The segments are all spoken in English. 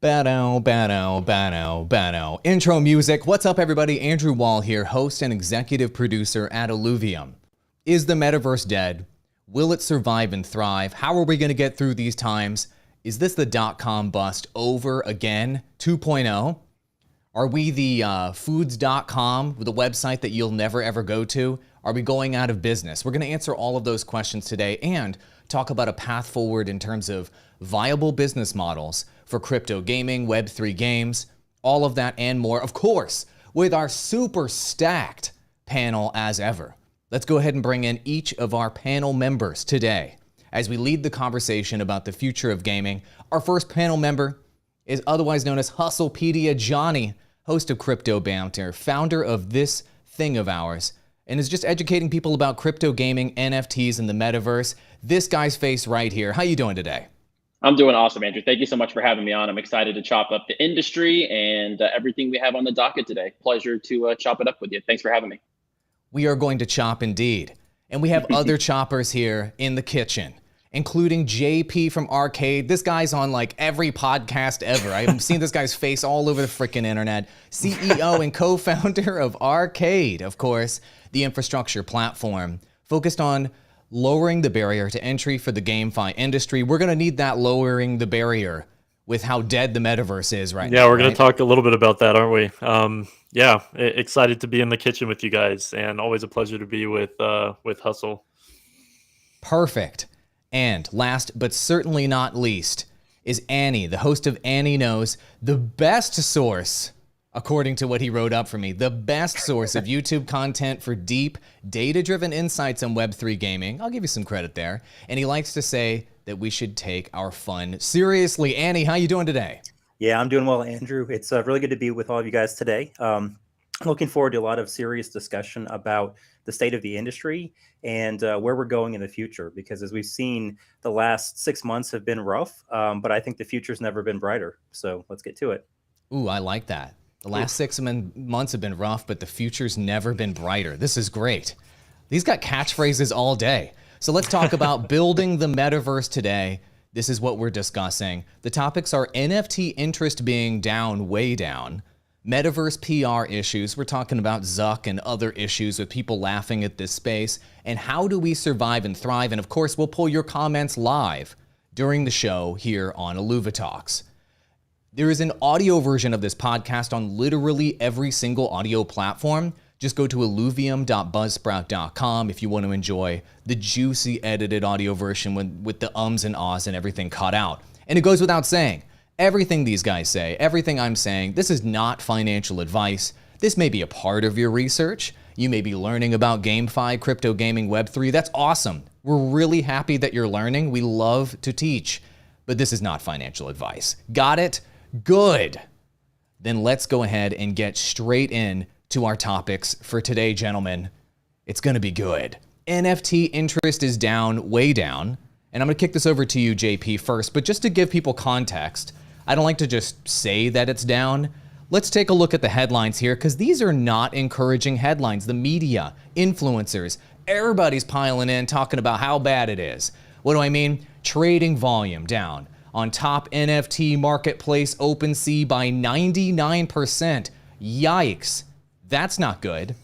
Bano, bano, bano, bano. Intro music. What's up, everybody? Andrew Wall here, host and executive producer at Illuvium. Is the metaverse dead? Will it survive and thrive? How are we going to get through these times? Is this the dot-com bust over again, 2.0? Are we the foods.com, the website that you'll never ever go to? Are we going out of business? We're going to answer all of those questions today and talk about a path forward in terms of viable business models for crypto gaming, Web3 games, all of that and more, of course, with our super stacked panel as ever. Let's go ahead and bring in each of our panel members today as we lead the conversation about the future of gaming. Our first panel member is otherwise known as Hustlepedia Jonny, host of Crypto Banter, founder of this thing of ours, and is just educating people about crypto gaming, NFTs, and the metaverse. This guy's face right here. How you doing today? I'm doing awesome, Andrew. Thank you so much for having me on. I'm excited to chop up the industry and everything we have on the docket today. Pleasure to chop it up with you. Thanks for having me. We are going to chop indeed. And we have other choppers here in the kitchen, including JP from Arcade. This guy's on like every podcast ever. I've seen this guy's face all over the freaking internet. CEO and co-founder of Arcade, of course, the infrastructure platform focused on lowering the barrier to entry for the GameFi industry. We're going to need that lowering the barrier with how dead the metaverse is right now. Yeah, we're going to talk a little bit about that, aren't we? Excited to be in the kitchen with you guys, and always a pleasure to be with Hustle. Perfect. And last but certainly not least is Annie, the host of Annie Knows, the best source, according to what he wrote up for me, the best source of YouTube content for deep, data-driven insights on Web3 gaming. I'll give you some credit there. And he likes to say that we should take our fun seriously. Annie, how you doing today? Yeah, I'm doing well, Andrew. It's really good to be with all of you guys today. Looking forward to a lot of serious discussion about the state of the industry and where we're going in the future, because as we've seen, the last 6 months have been rough, but I think the future's never been brighter. So let's get to it. Ooh, I like that. The last 6 months have been rough, but the future's never been brighter. This is great. These got catchphrases all day. So let's talk about building the metaverse today. This is what we're discussing. The topics are NFT interest being down, way down, Metaverse PR issues. We're talking about Zuck and other issues with people laughing at this space. And how do we survive and thrive? And of course, we'll pull your comments live during the show here on IlluviTalks. There is an audio version of this podcast on literally every single audio platform. Just go to illuvium.buzzsprout.com if you want to enjoy the juicy edited audio version with the ums and ahs and everything cut out. And it goes without saying, everything these guys say, everything I'm saying, this is not financial advice. This may be a part of your research. You may be learning about GameFi, crypto gaming, Web3. That's awesome. We're really happy that you're learning. We love to teach. But this is not financial advice. Got it? Good. Then let's go ahead and get straight in to our topics for today, gentlemen. It's going to be good. NFT interest is down, way down. And I'm going to kick this over to you, JP, first. But just to give people context, I don't like to just say that it's down. Let's take a look at the headlines here, because these are not encouraging headlines. The media, influencers, everybody's piling in talking about how bad it is. What do I mean? Trading volume down. On top NFT marketplace OpenSea by 99%. Yikes. That's not good.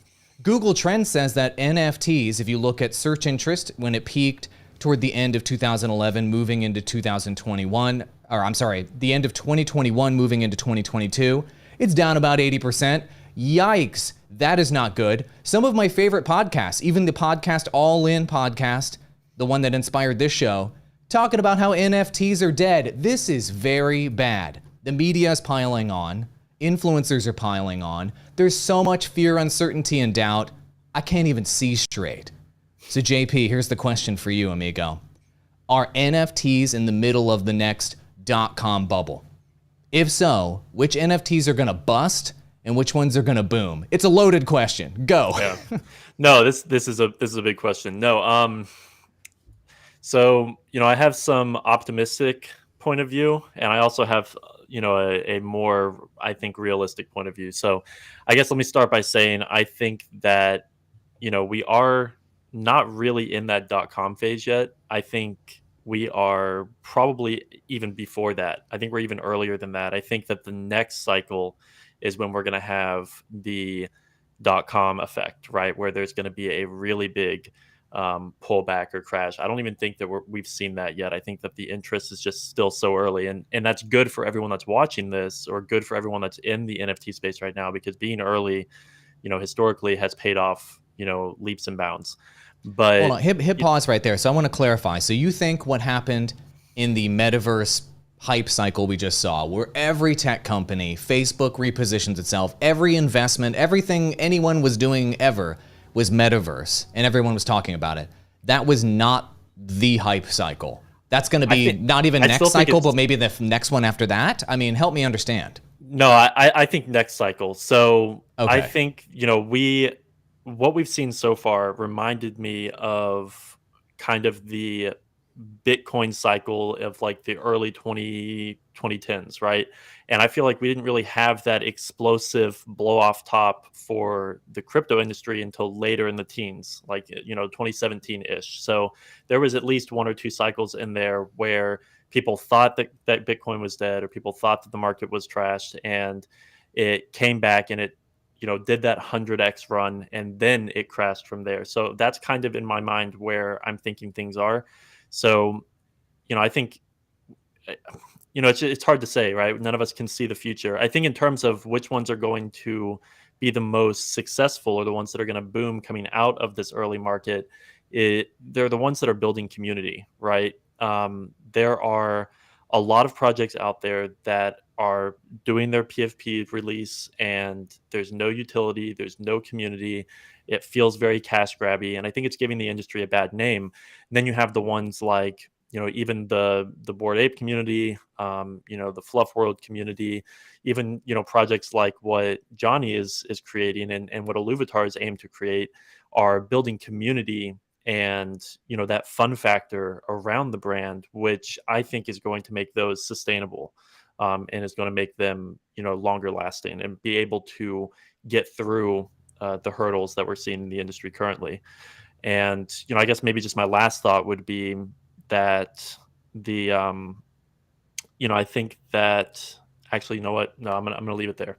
Google Trends says that NFTs, if you look at search interest when it peaked toward the end of 2011 moving into 2021, the end of 2021 moving into 2022, it's down about 80%. Yikes. That is not good. Some of my favorite podcasts, even the podcast All In podcast, the one that inspired this show, talking about how NFTs are dead. This is very bad. The media is piling on. Influencers are piling on. There's so much fear, uncertainty, and doubt. I can't even see straight. So JP, here's the question for you, amigo. Are NFTs in the middle of the next .com bubble? If so, which NFTs are going to bust and which ones are going to boom? It's a loaded question. Go. Yeah. No, this is a big question. No, so, I have some optimistic point of view, and I also have, a more, I think, realistic point of view. So I guess let me start by saying I think that, we are not really in that .com phase yet. I think we are probably even before that. I think we're even earlier than that. I think that the next cycle is when we're going to have the .com effect, right? Where there's going to be a really big pullback or crash. I don't even think that we've seen that yet. I think that the interest is just still so early, and that's good for everyone that's watching this, or good for everyone that's in the NFT space right now, because being early, historically has paid off, leaps and bounds. But hold on, hit pause right there. So I want to clarify. So you think what happened in the metaverse hype cycle we just saw, where every tech company, Facebook repositions itself, every investment, everything anyone was doing ever was metaverse, and everyone was talking about it. That was not the hype cycle. That's going to be not even next cycle, but maybe the next one after that. I mean, help me understand. No, I think next cycle. So okay. I think, what we've seen so far reminded me of kind of the Bitcoin cycle of like the early 2010s, right? And I feel like we didn't really have that explosive blow off top for the crypto industry until later in the teens, like, 2017-ish. So there was at least one or two cycles in there where people thought that Bitcoin was dead, or people thought that the market was trashed, and it came back and it did that 100x run, and then it crashed from there. So that's kind of in my mind where I'm thinking things are. So, I think, it's hard to say, right? None of us can see the future. I think in terms of which ones are going to be the most successful, or the ones that are going to boom coming out of this early market, they're the ones that are building community, right? There are a lot of projects out there that are doing their PFP release, and there's no utility, there's no community. It feels very cash grabby, and I think it's giving the industry a bad name. And then you have the ones like, even the Bored Ape community, the Fluff World community, even, projects like what Jonny is creating, and what IlluviTalks aim to create, are building community and, that fun factor around the brand, which I think is going to make those sustainable, and is going to make them, longer lasting, and be able to get through the hurdles that we're seeing in the industry currently. And, I guess maybe just my last thought would be that I think that actually, you know what? No, I'm gonna leave it there.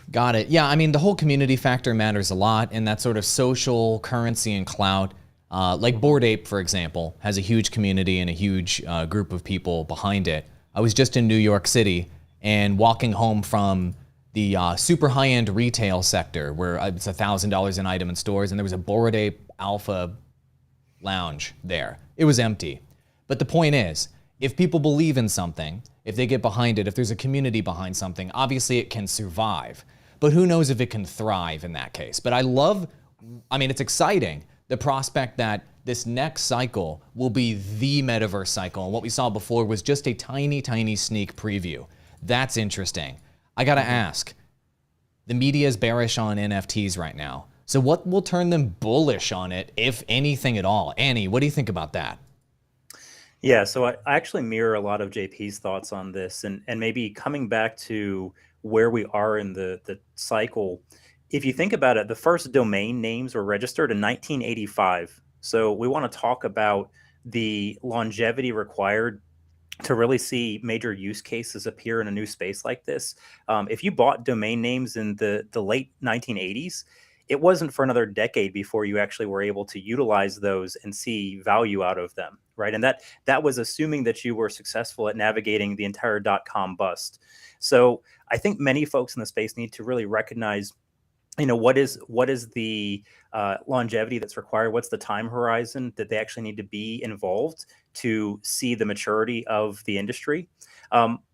Got it. Yeah, I mean, the whole community factor matters a lot, and that sort of social currency and clout. Like Bored Ape, for example, has a huge community and a huge group of people behind it. I was just in New York City and walking home from the super high-end retail sector, where it's $1,000 an item in stores, and there was a Bored Ape Alpha lounge there. It was empty. But the point is, if people believe in something, if they get behind it, if there's a community behind something, obviously it can survive. But who knows if it can thrive in that case. But it's exciting, the prospect that this next cycle will be the metaverse cycle. And what we saw before was just a tiny, tiny sneak preview. That's interesting. I gotta ask, the media is bearish on NFTs right now. So what will turn them bullish on it, if anything at all? Annie, what do you think about that? Yeah, so I actually mirror a lot of JP's thoughts on this, and maybe coming back to where we are in the cycle. If you think about it, the first domain names were registered in 1985. So we want to talk about the longevity required to really see major use cases appear in a new space like this. If you bought domain names in the late 1980s, it wasn't for another decade before you actually were able to utilize those and see value out of them, right? And that was assuming that you were successful at navigating the entire .com bust. So I think many folks in the space need to really recognize, what is the longevity that's required? What's the time horizon that they actually need to be involved to see the maturity of the industry?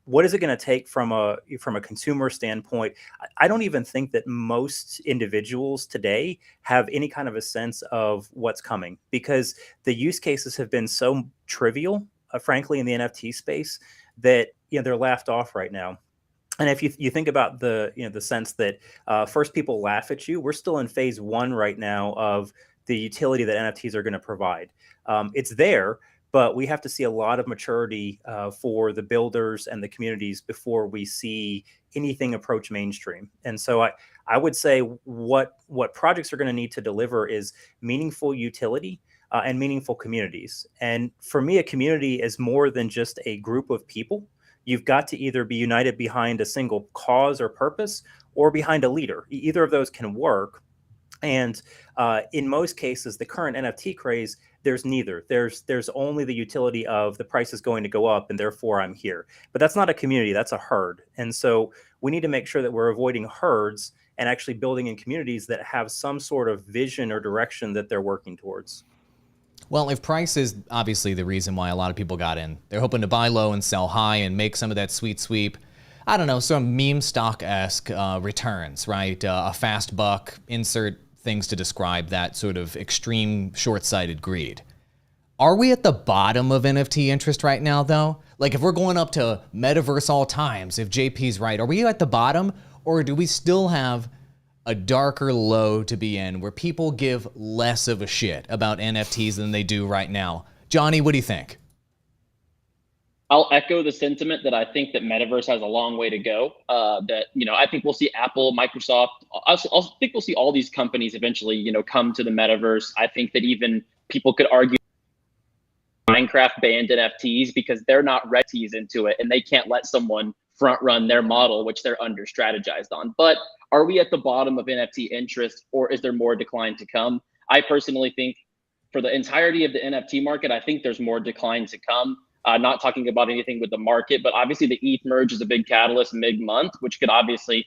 What is it going to take from a consumer standpoint? I don't even think that most individuals today have any kind of a sense of what's coming, because the use cases have been so trivial, frankly, in the NFT space, that they're laughed off right now. And if you think about the sense that first people laugh at you, we're still in phase one right now of the utility that NFTs are going to provide. It's there, but we have to see a lot of maturity for the builders and the communities before we see anything approach mainstream. And so I would say what projects are going to need to deliver is meaningful utility, and meaningful communities. And for me, a community is more than just a group of people. You've got to either be united behind a single cause or purpose or behind a leader. Either of those can work. And in most cases, the current NFT craze, there's neither. There's only the utility of the price is going to go up and therefore I'm here. But that's not a community, that's a herd. And so we need to make sure that we're avoiding herds and actually building in communities that have some sort of vision or direction that they're working towards. Well, if price is obviously the reason why a lot of people got in, they're hoping to buy low and sell high and make some of that sweet sweep. I don't know, some meme stock-esque returns, right? A fast buck, insert things to describe that sort of extreme short-sighted greed. Are we at the bottom of NFT interest right now, though? Like, if we're going up to Metaverse all times, if JP's right, are we at the bottom, or do we still have a darker low to be in where people give less of a shit about NFTs than they do right now? Jonny, what do you think? I'll echo the sentiment that I think that Metaverse has a long way to go. I think we'll see Apple, Microsoft. I think we'll see all these companies eventually, come to the Metaverse. I think that even people could argue Minecraft banned NFTs because they're not ready into it, and they can't let someone front run their model, which they're under strategized on. But are we at the bottom of NFT interest, or is there more decline to come? I personally think for the entirety of the NFT market, I think there's more decline to come. Not talking about anything with the market, but obviously the ETH merge is a big catalyst mid-month, which could obviously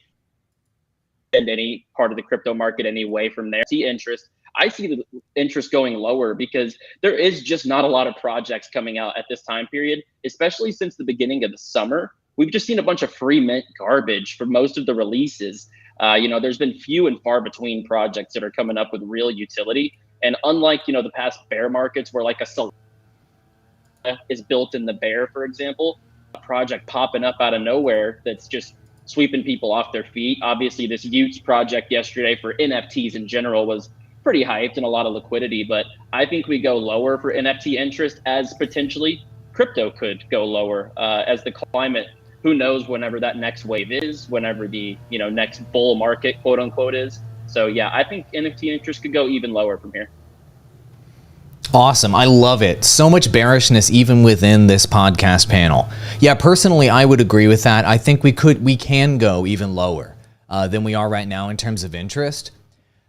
send any part of the crypto market anyway from there. See interest. I see the interest going lower because there is just not a lot of projects coming out at this time period, especially since the beginning of the summer. We've just seen a bunch of free mint garbage for most of the releases. There's been few and far between projects that are coming up with real utility. And unlike, the past bear markets where like a is built in the bear, for example, a project popping up out of nowhere that's just sweeping people off their feet. Obviously, this Utes project yesterday for NFTs in general was pretty hyped and a lot of liquidity, but I think we go lower for NFT interest as potentially crypto could go lower as the climate. Who knows whenever that next wave is, whenever the next bull market, quote unquote, is. So yeah, I think NFT interest could go even lower from here. Awesome. I love it. So much bearishness even within this podcast panel. Yeah, personally, I would agree with that. I think we can go even lower than we are right now in terms of interest.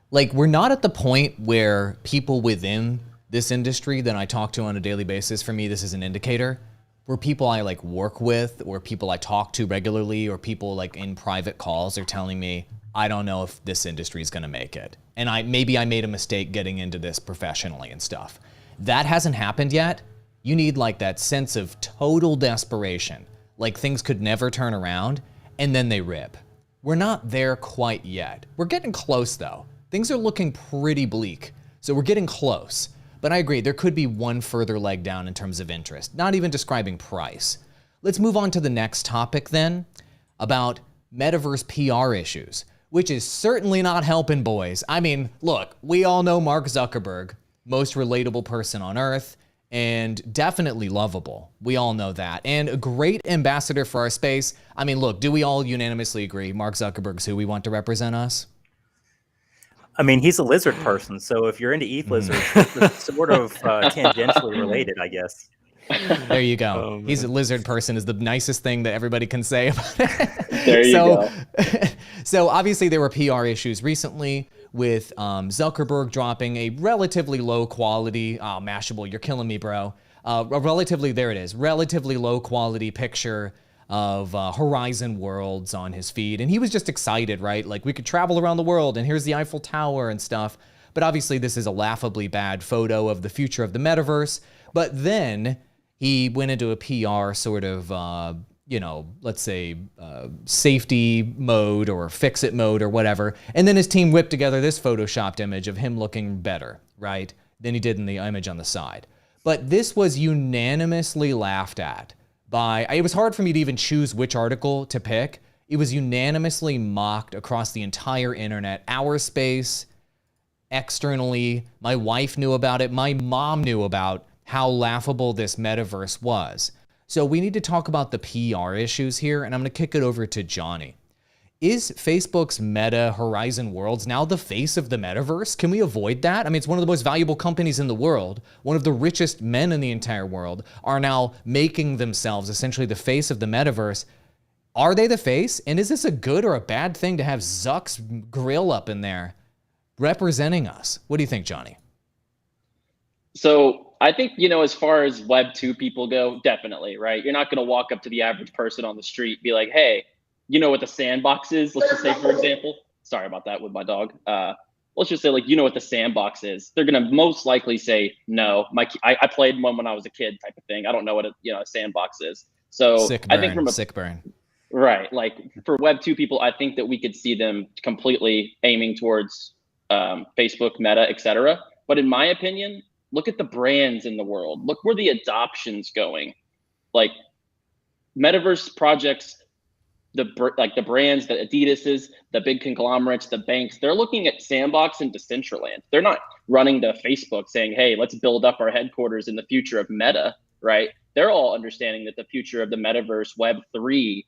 Like, we're not at the point where people within this industry that I talk to on a daily basis, for me, this is an indicator, where people I like work with or people I talk to regularly or people like in private calls are telling me, I don't know if this industry is going to make it. And maybe I made a mistake getting into this professionally and stuff. That hasn't happened yet. You need like that sense of total desperation, like things could never turn around, and then they rip. We're not there quite yet. We're getting close though. Things are looking pretty bleak, so we're getting close. But I agree, there could be one further leg down in terms of interest, not even describing price. Let's move on to the next topic then, about Metaverse PR issues, which is certainly not helping, boys. I mean, look, we all know Mark Zuckerberg, most relatable person on earth, and definitely lovable. We all know that. And a great ambassador for our space. I mean, look, do we all unanimously agree Mark Zuckerberg's who we want to represent us? I mean, he's a lizard person, so if you're into ETH lizards, it's sort of tangentially related, I guess. There you go. He's a lizard person is the nicest thing that everybody can say about it. There you go. So obviously there were PR issues recently with Zuckerberg dropping a relatively low quality, Mashable, you're killing me, bro. Relatively low quality picture of Horizon Worlds on his feed. And he was just excited, right? Like, we could travel around the world and here's the Eiffel Tower and stuff. But obviously this is a laughably bad photo of the future of the metaverse. But then he went into a PR sort of, let's say safety mode or fix it mode or whatever. And then his team whipped together this photoshopped image of him looking better, right? Than he did in the image on the side. But this was unanimously laughed at by, it was hard for me to even choose which article to pick. It was unanimously mocked across the entire internet, our space, externally. My wife knew about it. My mom knew about how laughable this metaverse was. So we need to talk about the PR issues here, and I'm going to kick it over to Jonny. Is Facebook's Meta Horizon Worlds now the face of the metaverse? Can we avoid that? I mean, it's one of the most valuable companies in the world. One of the richest men in the entire world are now making themselves essentially the face of the metaverse. Are they the face? And is this a good or a bad thing to have Zuck's grill up in there representing us? What do you think, Jonny? So I think, as far as Web 2 people go, definitely, right? You're not going to walk up to the average person on the street, be like, hey, you know what the sandbox is? Let's just say, for example, sorry about that with my dog. Let's just say, like, you know what the sandbox is. They're going to most likely say, no, I played one when I was a kid type of thing. I don't know what a sandbox is. So I think from a sick burn. Right. Like for Web 2 people, I think that we could see them completely aiming towards Facebook, Meta, etc. But in my opinion, look at the brands in the world. Look where the adoption's going. Like metaverse projects, the brands, the Adidas's, the big conglomerates, the banks, they're looking at Sandbox and Decentraland. They're not running to Facebook saying, hey, let's build up our headquarters in the future of Meta, right? They're all understanding that the future of the metaverse, Web 3,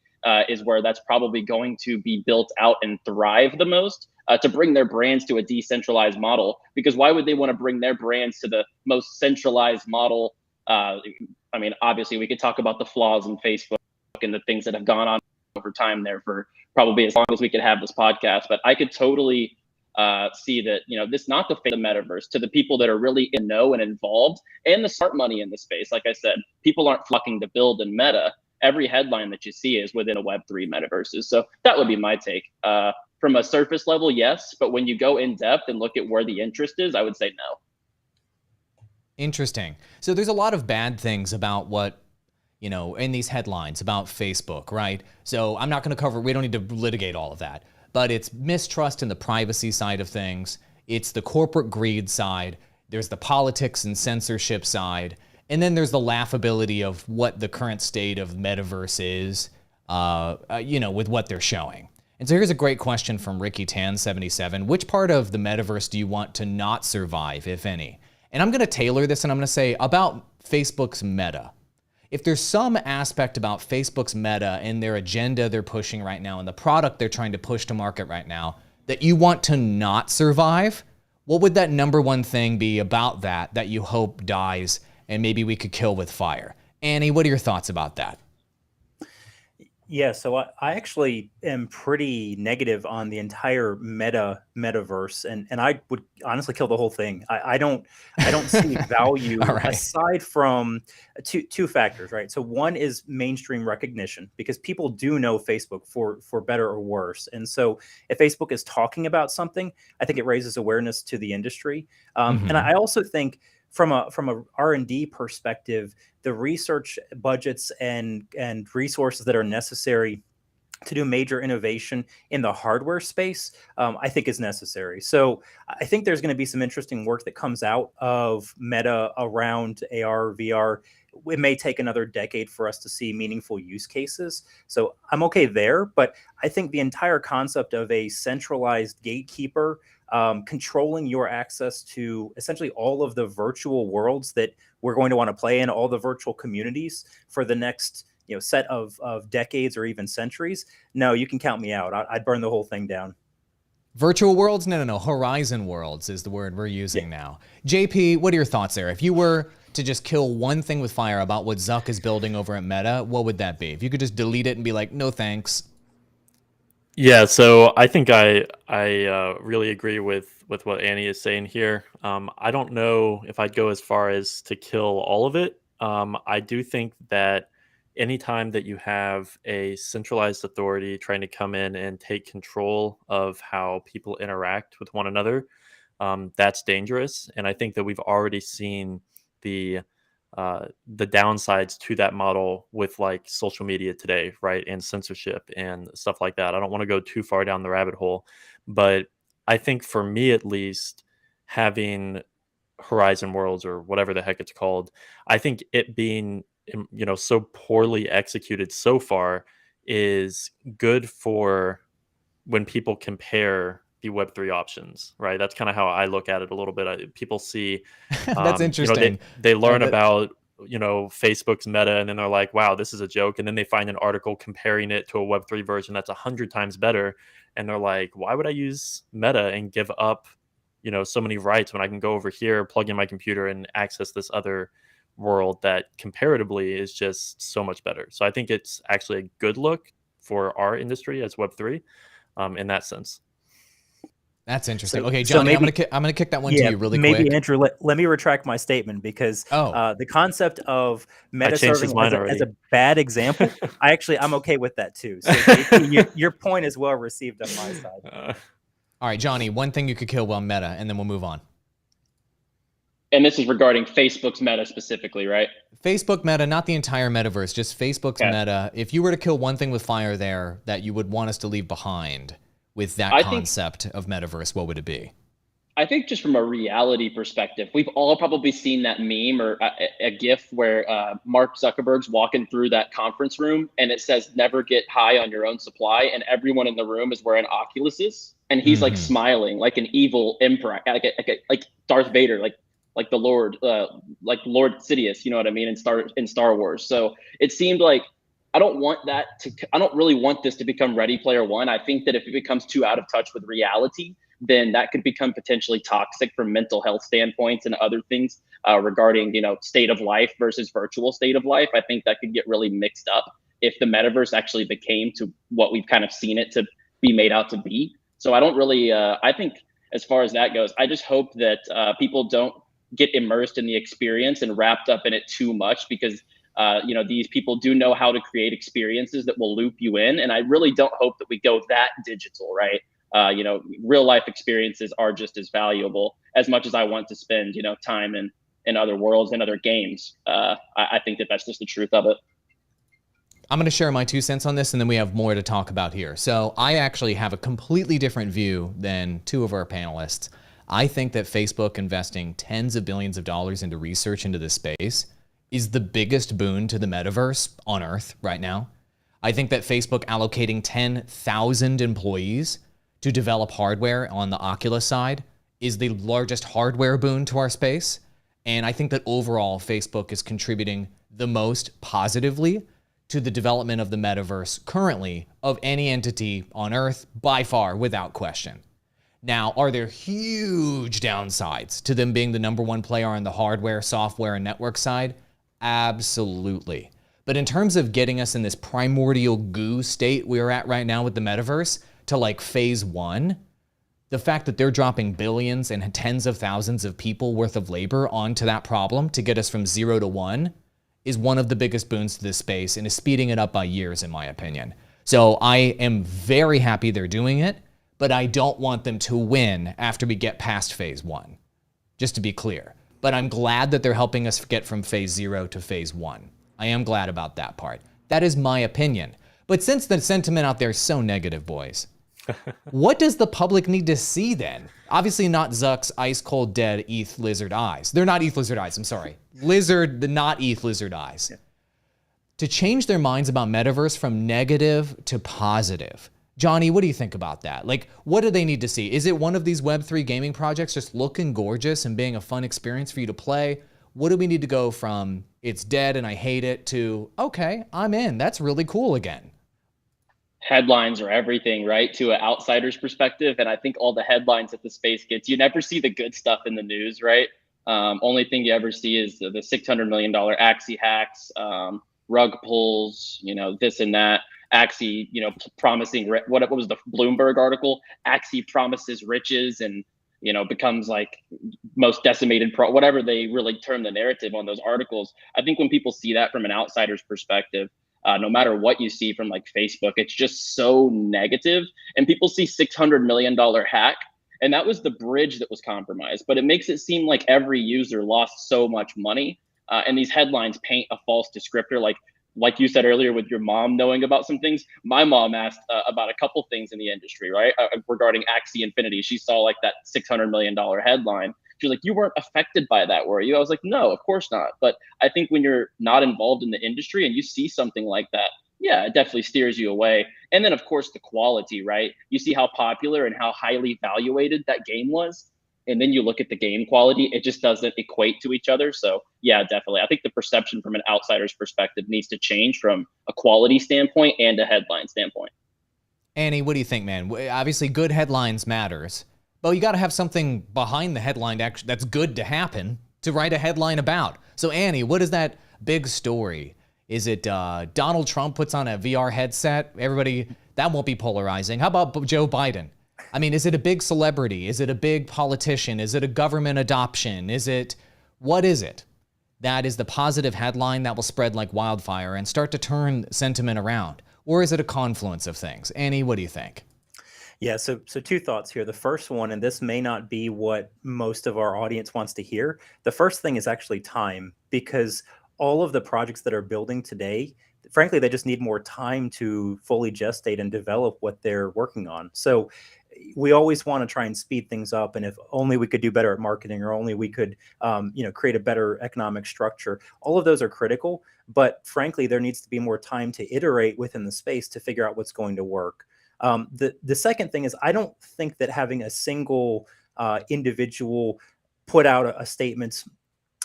is where that's probably going to be built out and thrive the most, to bring their brands to a decentralized model. Because why would they want to bring their brands to the most centralized model? I mean, obviously, we could talk about the flaws in Facebook and the things that have gone on over time there for probably as long as we could have this podcast. But I could totally see that, this not the face of the metaverse to the people that are really in know and involved and the smart money in the space. Like I said, people aren't flocking to build in Meta. Every headline that you see is within a Web3 metaverses. So that would be my take. From a surface level, yes. But when you go in depth and look at where the interest is, I would say no. Interesting. So there's a lot of bad things about what, in these headlines about Facebook, right? So I'm not going to cover, we don't need to litigate all of that. But it's mistrust in the privacy side of things. It's the corporate greed side. There's the politics and censorship side. And then there's the laughability of what the current state of metaverse is, with what they're showing. And so here's a great question from Ricky Tan77. Which part of the metaverse do you want to not survive, if any? And I'm going to tailor this and I'm going to say about Facebook's Meta. If there's some aspect about Facebook's Meta and their agenda they're pushing right now and the product they're trying to push to market right now that you want to not survive, what would that number one thing be about that you hope dies and maybe we could kill with fire? Annie, what are your thoughts about that? Yeah, so I actually am pretty negative on the entire metaverse, and I would honestly kill the whole thing. I don't see value All right. aside from two factors, right? So one is mainstream recognition, because people do know Facebook for better or worse, and so if Facebook is talking about something, I think it raises awareness to the industry. And I also think from a R&D perspective, the research budgets and resources that are necessary to do major innovation in the hardware space, I think is necessary. So I think there's going to be some interesting work that comes out of Meta around AR, VR. It may take another decade for us to see meaningful use cases. So I'm okay there, but I think the entire concept of a centralized gatekeeper controlling your access to essentially all of the virtual worlds that we're going to want to play in, all the virtual communities for the next set of decades or even centuries. No, you can count me out. I'd burn the whole thing down. Virtual worlds? No. Horizon worlds is the word we're using now. JP, what are your thoughts there? If you were to just kill one thing with fire about what Zuck is building over at Meta, what would that be? If you could just delete it and be like, no thanks. Yeah, so I think I really agree with what Annie is saying here. I don't know if I'd go as far as to kill all of it. I do think that anytime that you have a centralized authority trying to come in and take control of how people interact with one another, that's dangerous. And I think that we've already seen the downsides to that model with like social media today, right? And censorship and stuff like that. I don't want to go too far down the rabbit hole, but I think for me at least, having Horizon Worlds or whatever the heck it's called, I think it being so poorly executed so far is good for when people compare the Web3 options, right? That's kind of how I look at it a little bit. People see That's interesting. they learn about Facebook's Meta, and then they're like, wow, this is a joke. And then they find an article comparing it to a Web3 version that's 100 times better. And they're like, why would I use Meta and give up, so many rights when I can go over here, plug in my computer and access this other world that comparatively is just so much better. So I think it's actually a good look for our industry as Web3 in that sense. That's interesting. So- Okay, so Jonny, maybe- I'm gonna kick that one to you really maybe quick. Andrew, let me retract my statement, because the concept of meta changed his serving mind as a already. bad example, I'm okay with that too. So JP, your point is well received on my side. All right, Jonny, one thing you could kill while Meta, and then we'll move on. And this is regarding Facebook's Meta specifically, right? Facebook Meta, not the entire metaverse, just Facebook's Okay. Meta. If you were to kill one thing with fire there that you would want us to leave behind with that I think- concept of metaverse, what would it be? I think just from a reality perspective, we've all probably seen that meme or a GIF where Mark Zuckerberg's walking through that conference room and it says, never get high on your own supply. And everyone in the room is wearing Oculuses. And he's like smiling like an evil emperor, like Darth Vader, like the Lord, like Lord Sidious, you know what I mean, in Star Wars. So it seemed like I don't really want this to become Ready Player One. I think that if it becomes too out of touch with reality, then that could become potentially toxic from mental health standpoints and other things regarding, state of life versus virtual state of life. I think that could get really mixed up if the metaverse actually became to what we've kind of seen it to be made out to be. So I don't really, I think as far as that goes, I just hope that people don't get immersed in the experience and wrapped up in it too much, because these people do know how to create experiences that will loop you in. And I really don't hope that we go that digital, right? Real life experiences are just as valuable as much as I want to spend, time in other worlds and other games. I think that that's just the truth of it. I'm going to share my 2 cents on this, and then we have more to talk about here. So I actually have a completely different view than two of our panelists. I think that Facebook investing tens of billions of dollars into research into this space is the biggest boon to the metaverse on Earth right now. I think that Facebook allocating 10,000 employees to develop hardware on the Oculus side is the largest hardware boon to our space. And I think that overall, Facebook is contributing the most positively to the development of the metaverse currently of any entity on Earth, by far, without question. Now, are there huge downsides to them being the #1 player on the hardware, software, and network side? Absolutely. But in terms of getting us in this primordial goo state we're at right now with the metaverse to like phase 1, the fact that they're dropping billions and tens of thousands of people worth of labor onto that problem to get us from 0 to 1 is one of the biggest boons to this space and is speeding it up by years, in my opinion. So I am very happy they're doing it, but I don't want them to win after we get past phase 1, just to be clear. But I'm glad that they're helping us get from phase 0 to phase 1. I am glad about that part. That is my opinion. But since the sentiment out there is so negative, boys, what does the public need to see then? Obviously not Zuck's ice cold dead ETH lizard eyes. They're not ETH lizard eyes, I'm sorry. Not ETH lizard eyes. Yeah. To change their minds about metaverse from negative to positive. Jonny, what do you think about that? Like, what do they need to see? Is it one of these Web3 gaming projects just looking gorgeous and being a fun experience for you to play? What do we need to go from it's dead and I hate it to, okay, I'm in, that's really cool again? Headlines are everything, right? To an outsider's perspective. And I think all the headlines that the space gets, you never see the good stuff in the news, right? Only thing you ever see is the $600 million Axie hacks, rug pulls, this and that. Axie, promising, what was the Bloomberg article? Axie promises riches and, becomes like most decimated, whatever they really term the narrative on those articles. I think when people see that from an outsider's perspective, no matter what you see from like Facebook, it's just so negative. And people see $600 million hack, and that was the bridge that was compromised. But it makes it seem like every user lost so much money. And these headlines paint a false descriptor, like you said earlier with your mom knowing about some things. My mom asked about a couple things in the industry, right? Regarding Axie Infinity. She saw like that $600 million headline. She was like, you weren't affected by that, were you? I was like, no, of course not. But I think when you're not involved in the industry and you see something like that, yeah, it definitely steers you away. And then of course the quality, right? You see how popular and how highly evaluated that game was. and then you look at the game quality, it just doesn't equate to each other. So yeah, definitely. I think the perception from an outsider's perspective needs to change from a quality standpoint and a headline standpoint. Annie, what do you think, man? Obviously, good headlines matters, but you got to have something behind the headline that's good to happen to write a headline about. So Annie, what is that big story? Is it Donald Trump puts on a VR headset? Everybody, that won't be polarizing. How about Joe Biden? I mean, is it a big celebrity? Is it a big politician? Is it a government adoption? What is it? That is the positive headline that will spread like wildfire and start to turn sentiment around. Or is it a confluence of things? Annie, what do you think? Yeah, so two thoughts here. The first one, and this may not be what most of our audience wants to hear. The first thing is actually time, because all of the projects that are building today, frankly, they just need more time to fully gestate and develop what they're working on. So we always want to try and speed things up. And if only we could do better at marketing, or only we could, create a better economic structure, all of those are critical. But frankly, there needs to be more time to iterate within the space to figure out what's going to work. The second thing is, I don't think that having a single individual put out a statement,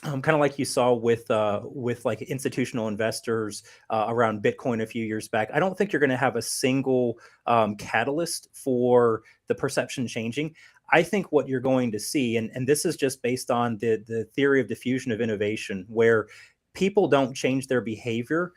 kind of like you saw with like institutional investors around Bitcoin a few years back. I don't think you're going to have a single catalyst for the perception changing. I think what you're going to see, and this is just based on the theory of diffusion of innovation, where people don't change their behavior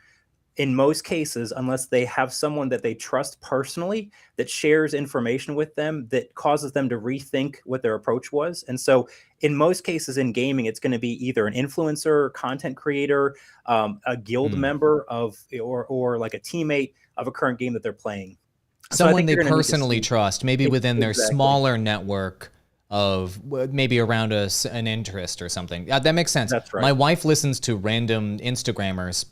in most cases unless they have someone that they trust personally that shares information with them that causes them to rethink what their approach was. And so in most cases in gaming, it's going to be either an influencer, content creator, a guild member or like a teammate of a current game that they're playing. Someone they personally trust, maybe within their smaller network of maybe around an interest or something. That makes sense. That's right. My wife listens to random Instagrammers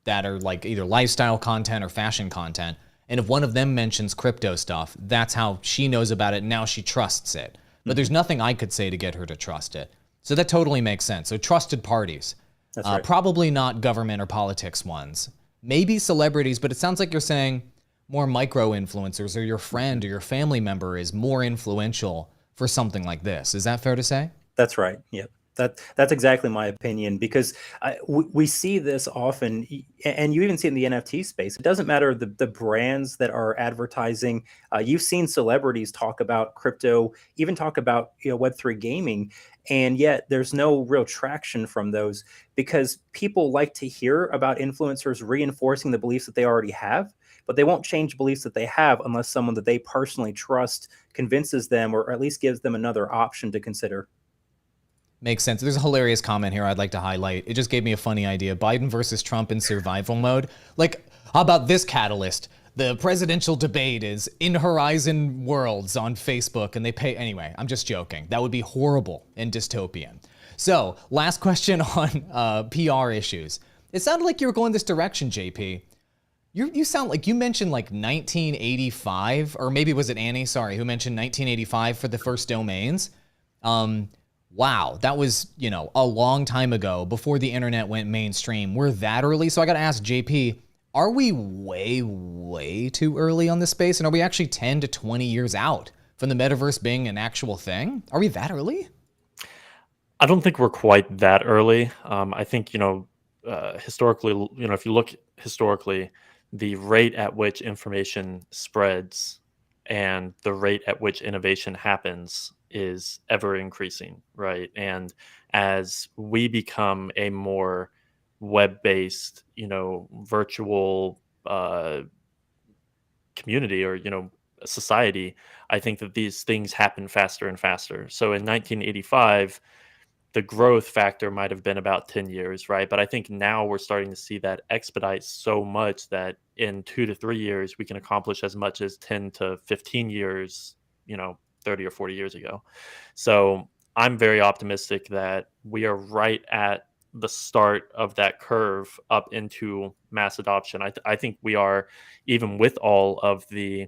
that are like either lifestyle content or fashion content. And if one of them mentions crypto stuff, that's how she knows about it. And now she trusts it. But there's nothing I could say to get her to trust it. So that totally makes sense. So trusted parties. That's right. Probably not government or politics ones. Maybe celebrities, but it sounds like you're saying more micro influencers, or your friend or your family member is more influential for something like this. Is that fair to say? That's right. Yep. That's exactly my opinion, because we see this often, and you even see it in the NFT space. It doesn't matter the brands that are advertising. You've seen celebrities talk about crypto, even talk about Web3 gaming, and yet there's no real traction from those, because people like to hear about influencers reinforcing the beliefs that they already have, but they won't change beliefs that they have unless someone that they personally trust convinces them, or at least gives them another option to consider. Makes sense. There's a hilarious comment here I'd like to highlight. It just gave me a funny idea. Biden versus Trump in survival mode. Like, how about this catalyst? The presidential debate is in Horizon Worlds on Facebook, and they pay. Anyway, I'm just joking. That would be horrible and dystopian. So, last question on PR issues. It sounded like you were going this direction, JP. You sound like you mentioned like 1985, or maybe was it Annie? Sorry, who mentioned 1985 for the first domains? Wow, that was, a long time ago, before the internet went mainstream. We're that early? So I got to ask JP, are we way, way too early on this space? And are we actually 10 to 20 years out from the metaverse being an actual thing? Are we that early? I don't think we're quite that early. I think, historically, if you look historically, the rate at which information spreads and the rate at which innovation happens is ever increasing, right? And as we become a more web-based, virtual community, or society, I think that these things happen faster and faster. So in 1985, the growth factor might have been about 10 years, right? But I think now we're starting to see that expedite so much that in 2 to 3 years, we can accomplish as much as 10 to 15 years, 30 or 40 years ago. So I'm very optimistic that we are right at the start of that curve up into mass adoption. I think we are, even with all of the,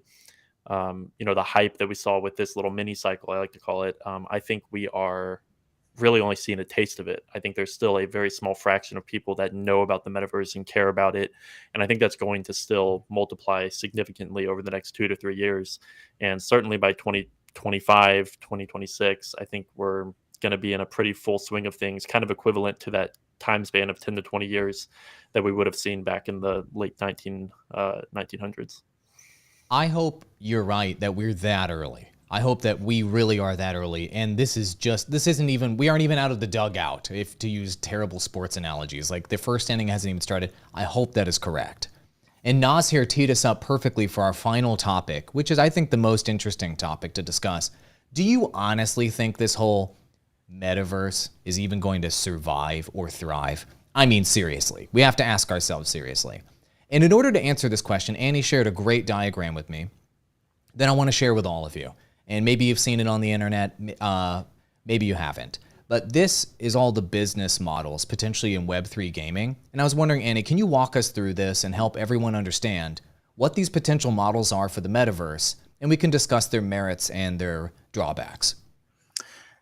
the hype that we saw with this little mini cycle, I like to call it. I think we are really only seeing a taste of it. I think there's still a very small fraction of people that know about the metaverse and care about it. And I think that's going to still multiply significantly over the next 2 to 3 years. And certainly by 2025, 2026, I think we're going to be in a pretty full swing of things, kind of equivalent to that time span of 10 to 20 years that we would have seen back in the late 1900s. I hope you're right that we're that early. I hope that we really are that early. And we aren't even out of the dugout, if to use terrible sports analogies. Like the first inning hasn't even started. I hope that is correct. And Nas here teed us up perfectly for our final topic, which is, I think, the most interesting topic to discuss. Do you honestly think this whole metaverse is even going to survive or thrive? I mean, seriously. We have to ask ourselves seriously. And in order to answer this question, Annie shared a great diagram with me that I want to share with all of you. And maybe you've seen it on the internet, maybe you haven't. But this is all the business models potentially in Web3 gaming. And I was wondering, Annie, can you walk us through this and help everyone understand what these potential models are for the metaverse? And we can discuss their merits and their drawbacks.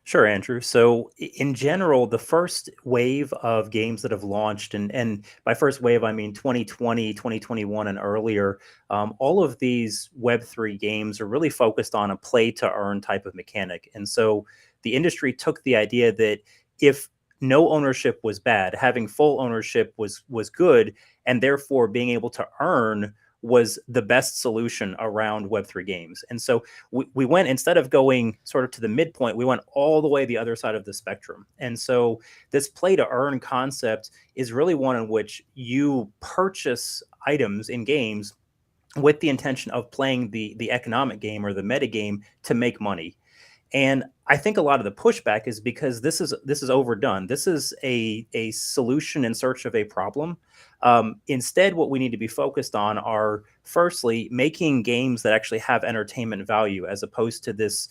Sure, Andrew. So in general, the first wave of games that have launched, and by first wave, I mean 2020, 2021 and earlier, all of these Web3 games are really focused on a play to earn type of mechanic. And so the industry took the idea that if no ownership was bad, having full ownership was good, and therefore being able to earn was the best solution around Web3 games. And so we went, instead of going sort of to the midpoint, we went all the way the other side of the spectrum. And so this play to earn concept is really one in which you purchase items in games with the intention of playing the economic game or the meta game to make money. And I think a lot of the pushback is because this is overdone. This is a solution in search of a problem. Instead, what we need to be focused on are, firstly, making games that actually have entertainment value, as opposed to this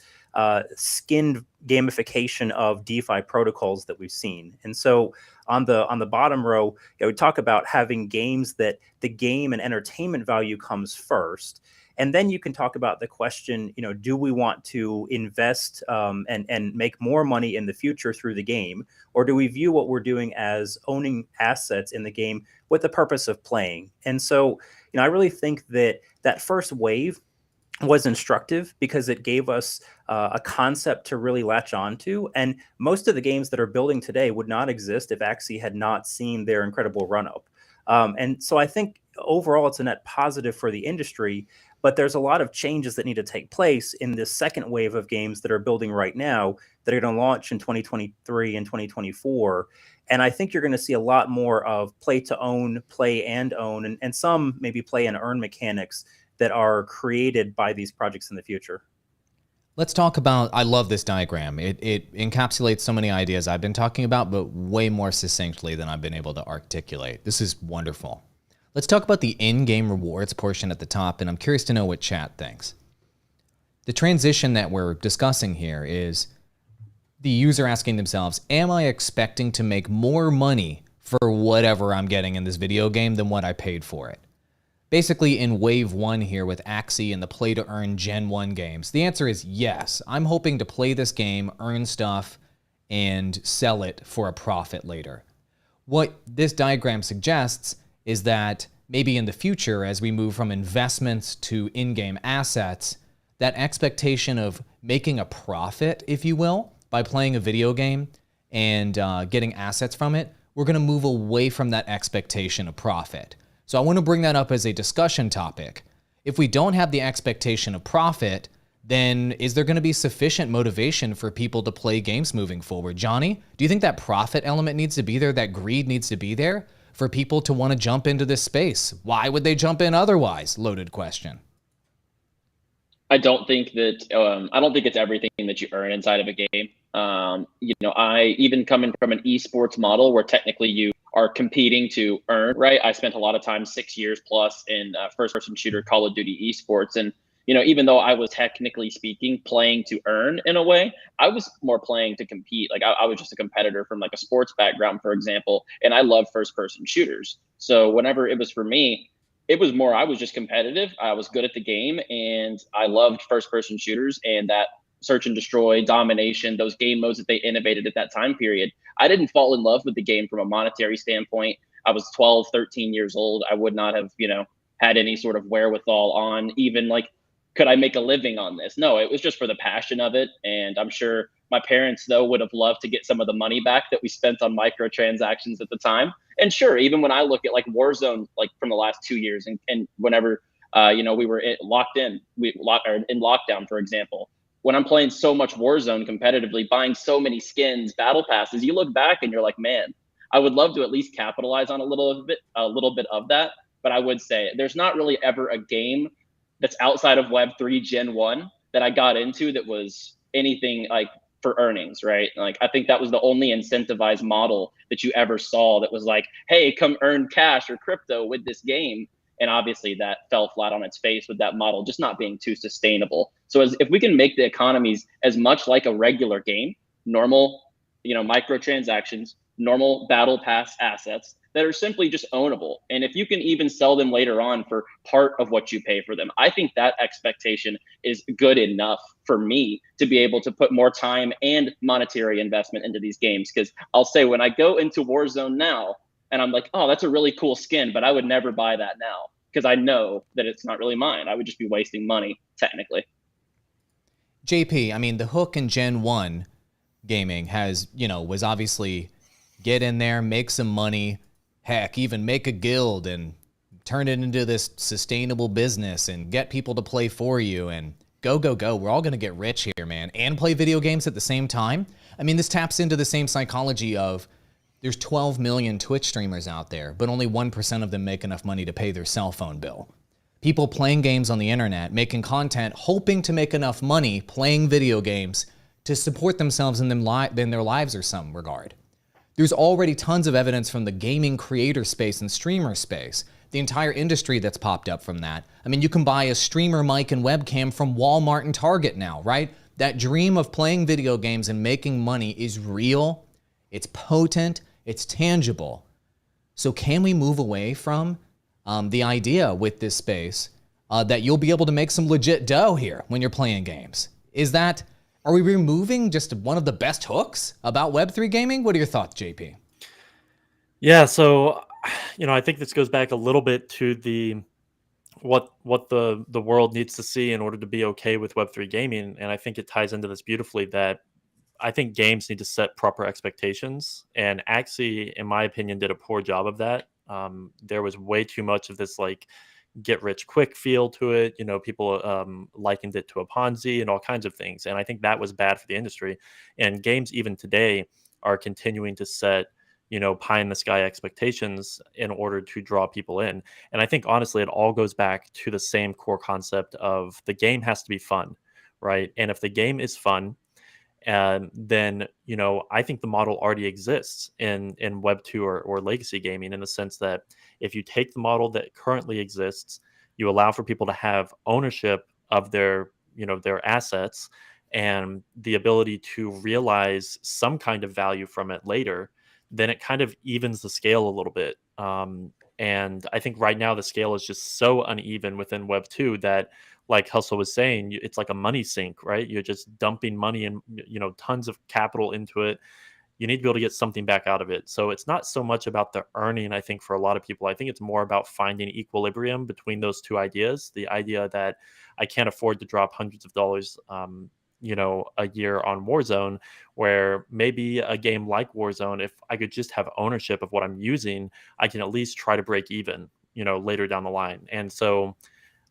skinned gamification of DeFi protocols that we've seen. And so on the bottom row, we talk about having games that the game and entertainment value comes first. And then you can talk about the question, do we want to invest and make more money in the future through the game? Or do we view what we're doing as owning assets in the game with the purpose of playing? And so, I really think that first wave was instructive because it gave us a concept to really latch onto. And most of the games that are building today would not exist if Axie had not seen their incredible run-up. And so I think overall it's a net positive for the industry, but there's a lot of changes that need to take place in this second wave of games that are building right now that are going to launch in 2023 and 2024. And I think you're going to see a lot more of play to own, play and own, and some maybe play and earn mechanics that are created by these projects in the future. Let's talk about, I love this diagram. It encapsulates so many ideas I've been talking about, but way more succinctly than I've been able to articulate. This is wonderful. Let's talk about the in-game rewards portion at the top, and I'm curious to know what chat thinks. The transition that we're discussing here is the user asking themselves, am I expecting to make more money for whatever I'm getting in this video game than what I paid for it? Basically, in wave one here with Axie and the play to earn Gen 1 games, the answer is yes. I'm hoping to play this game, earn stuff, and sell it for a profit later. What this diagram suggests is that maybe in the future, as we move from investments to in-game assets, that expectation of making a profit, if you will, by playing a video game and getting assets from it, we're going to move away from that expectation of profit. So I want to bring that up as a discussion topic. If we don't have the expectation of profit, then is there going to be sufficient motivation for people to play games moving forward? Jonny, do you think that profit element needs to be there, that greed needs to be there for people to want to jump into this space? Why would they jump in otherwise? Loaded question. I don't think it's everything that you earn inside of a game. I even coming from an esports model where technically you are competing to earn, right? I spent a lot of time, 6 years plus, in first-person shooter Call of Duty esports, and even though I was technically speaking playing to earn in a way, I was more playing to compete. Like I was just a competitor from like a sports background, for example, and I love first-person shooters. So whenever it was for me, it was more I was just competitive. I was good at the game, and I loved first-person shooters and that search and destroy, domination, those game modes that they innovated at that time period. I didn't fall in love with the game from a monetary standpoint. I was 12, 13 years old. I would not have, had any sort of wherewithal on even like could I make a living on this? No, it was just for the passion of it. And I'm sure my parents, though, would have loved to get some of the money back that we spent on microtransactions at the time. And sure, even when I look at like Warzone, like from the last 2 years, and whenever we were locked in, or in lockdown, for example, when I'm playing so much Warzone competitively, buying so many skins, battle passes, you look back and you're like, man, I would love to at least capitalize on a little bit of that. But I would say there's not really ever a game that's outside of Web3 Gen 1 that I got into that was anything like for earnings, right? Like, I think that was the only incentivized model that you ever saw that was like, hey, come earn cash or crypto with this game. And obviously that fell flat on its face with that model just not being too sustainable. So if we can make the economies as much like a regular game, normal, microtransactions, normal battle pass assets that are simply just ownable. And if you can even sell them later on for part of what you pay for them, I think that expectation is good enough for me to be able to put more time and monetary investment into these games. Because I'll say when I go into Warzone now and I'm like, oh, that's a really cool skin, but I would never buy that now because I know that it's not really mine. I would just be wasting money technically. JP, I mean, the hook in Gen 1 gaming was obviously get in there, make some money, heck, even make a guild and turn it into this sustainable business and get people to play for you and go. We're all going to get rich here, man, and play video games at the same time. I mean, this taps into the same psychology of there's 12 million Twitch streamers out there, but only 1% of them make enough money to pay their cell phone bill. People playing games on the internet, making content, hoping to make enough money playing video games to support themselves in their lives or some regard. There's already tons of evidence from the gaming creator space and streamer space, the entire industry that's popped up from that. I mean, you can buy a streamer mic and webcam from Walmart and Target now, right? That dream of playing video games and making money is real, it's potent, it's tangible. So can we move away from the idea with this space that you'll be able to make some legit dough here when you're playing games? Are we removing just one of the best hooks about Web3 gaming? What are your thoughts, JP? Yeah, so I think this goes back a little bit to what the world needs to see in order to be okay with Web3 gaming, and I think it ties into this beautifully that I think games need to set proper expectations, and Axie, in my opinion, did a poor job of that. There was way too much of this like get rich quick feel to it. People likened it to a Ponzi and all kinds of things. And I think that was bad for the industry. And games even today are continuing to set, pie in the sky expectations in order to draw people in. And I think honestly, it all goes back to the same core concept of the game has to be fun, right? And if the game is fun, then I think the model already exists in Web 2 or legacy gaming, in the sense that if you take the model that currently exists, you allow for people to have ownership of their assets and the ability to realize some kind of value from it later, then it kind of evens the scale a little bit. And I think right now the scale is just so uneven within Web 2 that, like Hustle was saying, it's like a money sink, right? You're just dumping money and tons of capital into it. You need to be able to get something back out of it. So it's not so much about the earning, I think, for a lot of people. I think it's more about finding equilibrium between those two ideas. The idea that I can't afford to drop hundreds of dollars a year on Warzone, where maybe a game like Warzone, if I could just have ownership of what I'm using, I can at least try to break even, later down the line. And so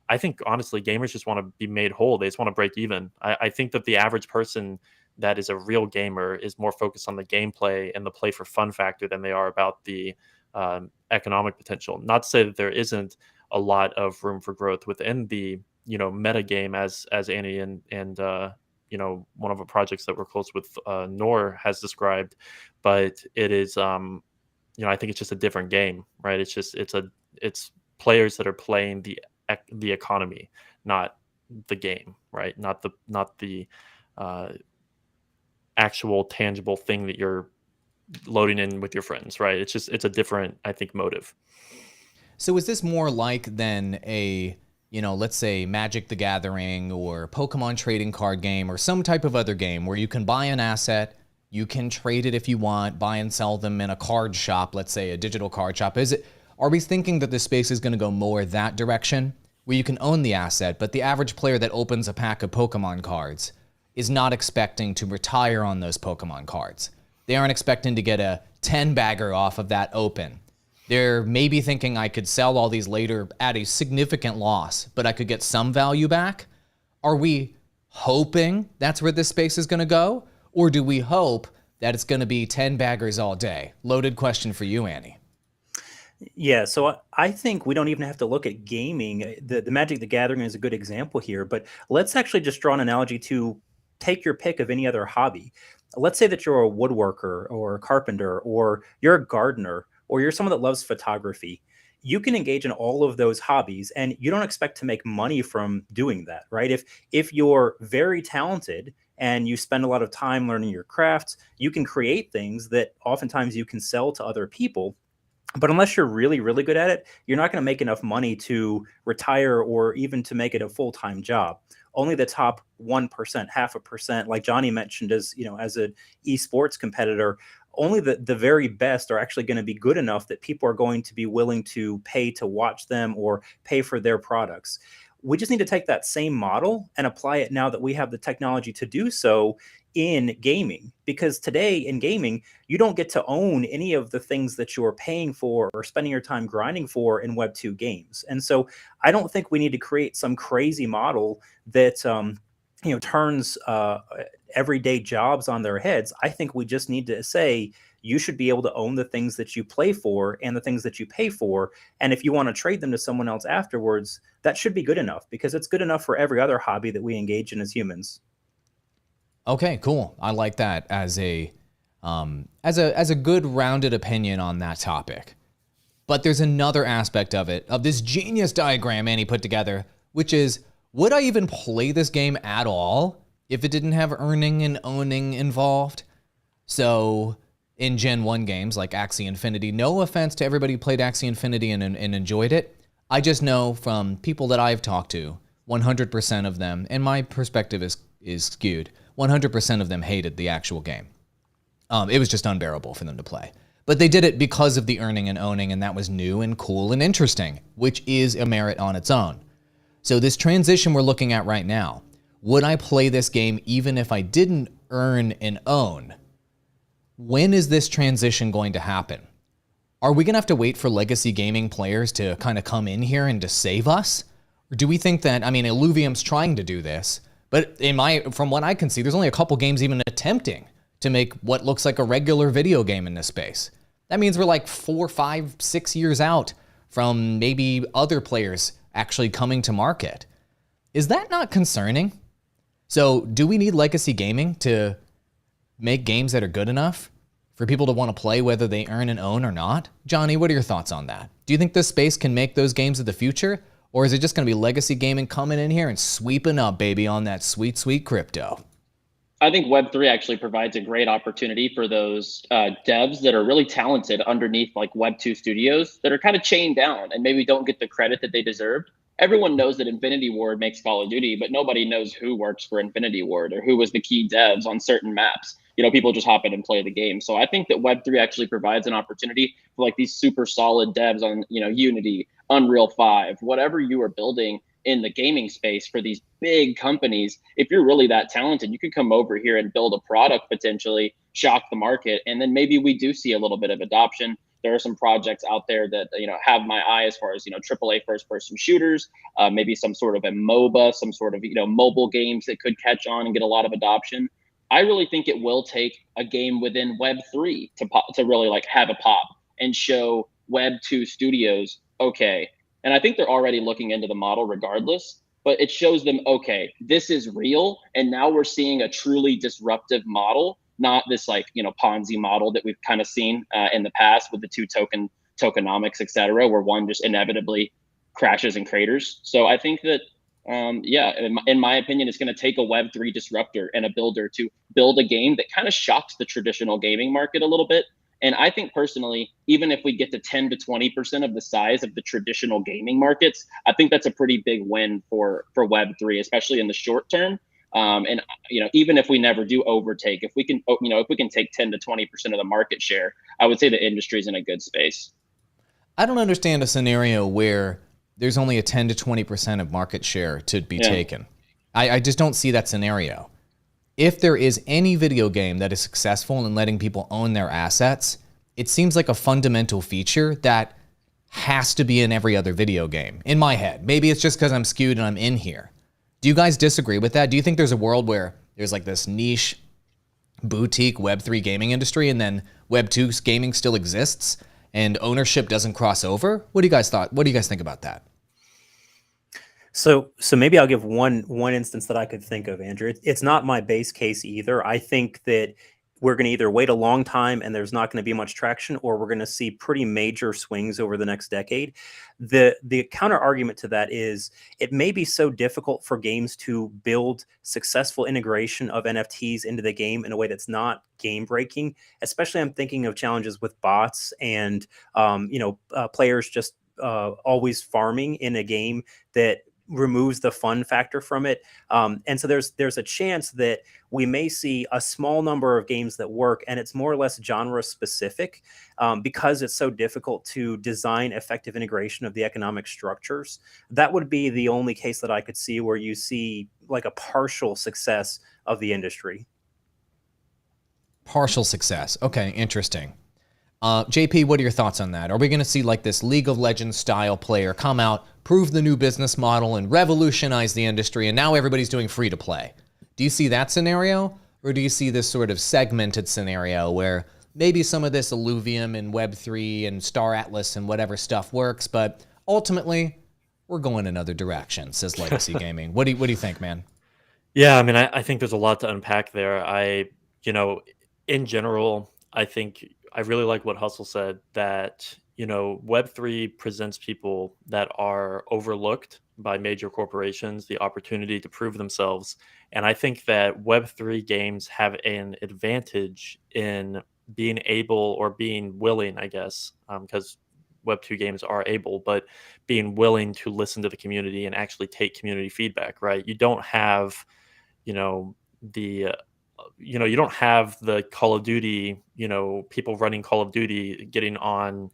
I think honestly, gamers just want to be made whole. They just want to break even. I think that the average person that is a real gamer is more focused on the gameplay and the play for fun factor than they are about the economic potential. Not to say that there isn't a lot of room for growth within the meta game, as Annie and one of the projects that we're close with, Nor, has described, but it is I think it's just a different game, right? It's players that are playing the economy, not the game, right? Not the actual tangible thing that you're loading in with your friends, right? It's a different, I think, motive. So is this more like than a, let's say Magic the Gathering or Pokemon trading card game or some type of other game where you can buy an asset, you can trade it if you want, buy and sell them in a card shop, let's say a digital card shop? Are we thinking that the space is going to go more that direction, where you can own the asset, but the average player that opens a pack of Pokemon cards is not expecting to retire on those Pokemon cards. They aren't expecting to get a 10-bagger off of that open. They're maybe thinking I could sell all these later at a significant loss, but I could get some value back. Are we hoping that's where this space is going to go? Or do we hope that it's going to be 10-baggers all day? Loaded question for you, Annie. Yeah, so I think we don't even have to look at gaming. The Magic the Gathering is a good example here, but let's actually just draw an analogy to take your pick of any other hobby. Let's say that you're a woodworker or a carpenter, or you're a gardener, or you're someone that loves photography. You can engage in all of those hobbies and you don't expect to make money from doing that, right? If you're very talented and you spend a lot of time learning your crafts, you can create things that oftentimes you can sell to other people. But unless you're really, really good at it, you're not going to make enough money to retire or even to make it a full-time job. Only the top 1%, half a percent, like Jonny mentioned, as as an esports competitor, only the very best are actually going to be good enough that people are going to be willing to pay to watch them or pay for their products. We just need to take that same model and apply it now that we have the technology to do so in gaming, because today in gaming, you don't get to own any of the things that you're paying for or spending your time grinding for in Web 2 games. And so I don't think we need to create some crazy model that turns everyday jobs on their heads. I think we just need to say you should be able to own the things that you play for and the things that you pay for. And if you want to trade them to someone else afterwards, that should be good enough, because it's good enough for every other hobby that we engage in as humans. Okay, cool. I like that as a good rounded opinion on that topic. But there's another aspect of it, of this genius diagram Annie put together, which is, would I even play this game at all if it didn't have earning and owning involved? So in Gen 1 games like Axie Infinity, no offense to everybody who played Axie Infinity and enjoyed it, I just know from people that I've talked to, 100% of them, and my perspective is skewed, 100% of them hated the actual game. It was just unbearable for them to play. But they did it because of the earning and owning, and that was new and cool and interesting, which is a merit on its own. So this transition we're looking at right now, would I play this game even if I didn't earn and own? When is this transition going to happen? Are we going to have to wait for legacy gaming players to kind of come in here and to save us? Or do we think that, Illuvium's trying to do this, but from what I can see, there's only a couple games even attempting to make what looks like a regular video game in this space. That means we're like 4, 5, 6 years out from maybe other players actually coming to market. Is that not concerning? So do we need legacy gaming to make games that are good enough for people to want to play whether they earn and own or not? Jonny, what are your thoughts on that? Do you think this space can make those games of the future? Or is it just going to be legacy gaming coming in here and sweeping up, baby, on that sweet, sweet crypto? I think Web3 actually provides a great opportunity for those devs that are really talented underneath like Web2 studios that are kind of chained down and maybe don't get the credit that they deserved. Everyone knows that Infinity Ward makes Call of Duty, but nobody knows who works for Infinity Ward or who was the key devs on certain maps. People just hop in and play the game. So I think that Web3 actually provides an opportunity for like these super solid devs on, Unity, Unreal 5, whatever you are building in the gaming space for these big companies. If you're really that talented, you could come over here and build a product, potentially shock the market. And then maybe we do see a little bit of adoption. There are some projects out there that, have my eye as far as, AAA first person shooters, maybe some sort of a MOBA, some sort of, mobile games that could catch on and get a lot of adoption. I really think it will take a game within Web3 to really like have a pop and show Web2 studios, okay. And I think they're already looking into the model regardless, but it shows them, okay, this is real. And now we're seeing a truly disruptive model, not this like, Ponzi model that we've kind of seen in the past with the tokenomics, et cetera, where one just inevitably crashes and craters. So I think that, in my opinion, it's going to take a Web3 disruptor and a builder to build a game that kind of shocks the traditional gaming market a little bit. And I think personally, even if we get to 10 to 20% of the size of the traditional gaming markets, I think that's a pretty big win for Web3, especially in the short term. And even if we never do overtake, if we can take 10 to 20% of the market share, I would say the industry is in a good space. I don't understand a scenario where there's only a 10 to 20% of market share to be taken. I just don't see that scenario. If there is any video game that is successful in letting people own their assets, it seems like a fundamental feature that has to be in every other video game, in my head. Maybe it's just because I'm skewed and I'm in here. Do you guys disagree with that? Do you think there's a world where there's like this niche boutique Web3 gaming industry and then Web2 gaming still exists and ownership doesn't cross over? What do you guys think about that? So maybe I'll give one instance that I could think of, Andrew. It's not my base case either. I think that we're going to either wait a long time and there's not going to be much traction, or we're going to see pretty major swings over the next decade. The counter argument to that is it may be so difficult for games to build successful integration of NFTs into the game in a way that's not game breaking. Especially, I'm thinking of challenges with bots and players just always farming in a game that removes the fun factor from it. And so there's a chance that we may see a small number of games that work, and it's more or less genre specific because it's so difficult to design effective integration of the economic structures. That would be the only case that I could see where you see like a partial success of the industry. Partial success. Okay, interesting. JP, what are your thoughts on that? Are we going to see like this League of Legends style player come out, prove the new business model, and revolutionize the industry, and now everybody's doing free to play? Do you see that scenario? Or do you see this sort of segmented scenario where maybe some of this Illuvium and Web3 and Star Atlas and whatever stuff works, but ultimately we're going another direction, says Legacy Gaming. What do you think, man? Yeah, I mean, I think there's a lot to unpack there. In general, I think I really like what Hustle said, that, Web3 presents people that are overlooked by major corporations the opportunity to prove themselves. And I think that Web3 games have an advantage in being able, or being willing, I guess, because Web2 games are able, but being willing to listen to the community and actually take community feedback, right? You don't have, you don't have the Call of Duty, people running Call of Duty getting on,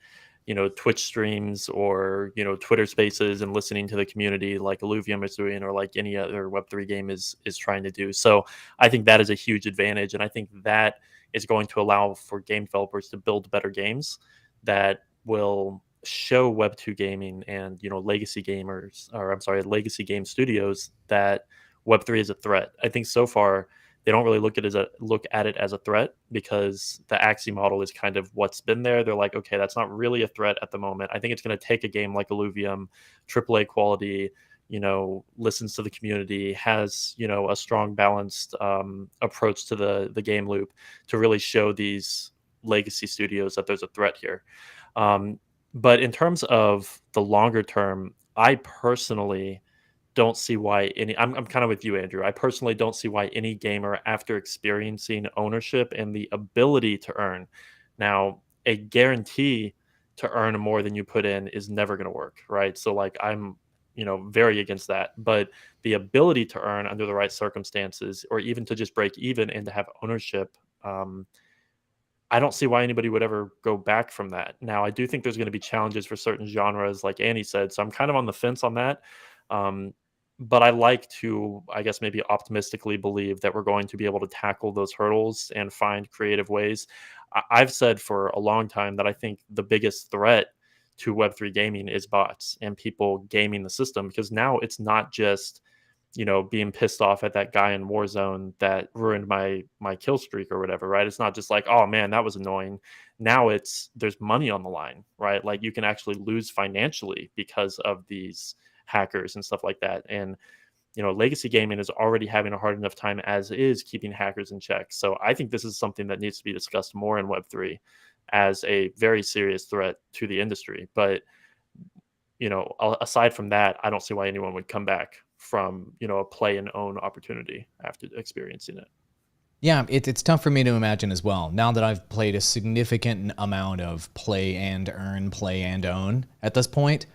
Twitch streams or, Twitter spaces and listening to the community like Illuvium is doing, or like any other Web3 game is trying to do. So I think that is a huge advantage. And I think that is going to allow for game developers to build better games that will show Web2 gaming and, legacy legacy game studios that Web3 is a threat. I think so far they don't really look at it as a threat, because the Axie model is kind of what's been there. They're like, okay, that's not really a threat at the moment. I think it's going to take a game like Illuvium, AAA quality, listens to the community, has, a strong balanced approach to the game loop to really show these legacy studios that there's a threat here. But in terms of the longer term, I personally don't see why I'm kind of with you, Andrew. I personally don't see why any gamer, after experiencing ownership and the ability to earn, now a guarantee to earn more than you put in is never going to work, right? So like I'm, very against that. But the ability to earn under the right circumstances, or even to just break even and to have ownership, I don't see why anybody would ever go back from that. Now, I do think there's going to be challenges for certain genres, like Annie said. So I'm kind of on the fence on that. But I like to, I guess, maybe optimistically believe that we're going to be able to tackle those hurdles and find creative ways. I've said for a long time that I think the biggest threat to Web3 gaming is bots and people gaming the system, because now it's not just, being pissed off at that guy in Warzone that ruined my kill streak or whatever, right? It's not just like, oh man, that was annoying. Now there's money on the line, right? Like you can actually lose financially because of these hackers and stuff like that. And legacy gaming is already having a hard enough time as is keeping hackers in check. So I think this is something that needs to be discussed more in Web3 as a very serious threat to the industry. But aside from that, I don't see why anyone would come back from a play and own opportunity after experiencing it. Yeah, it's tough for me to imagine as well. Now that I've played a significant amount of play and earn, play and own at this point,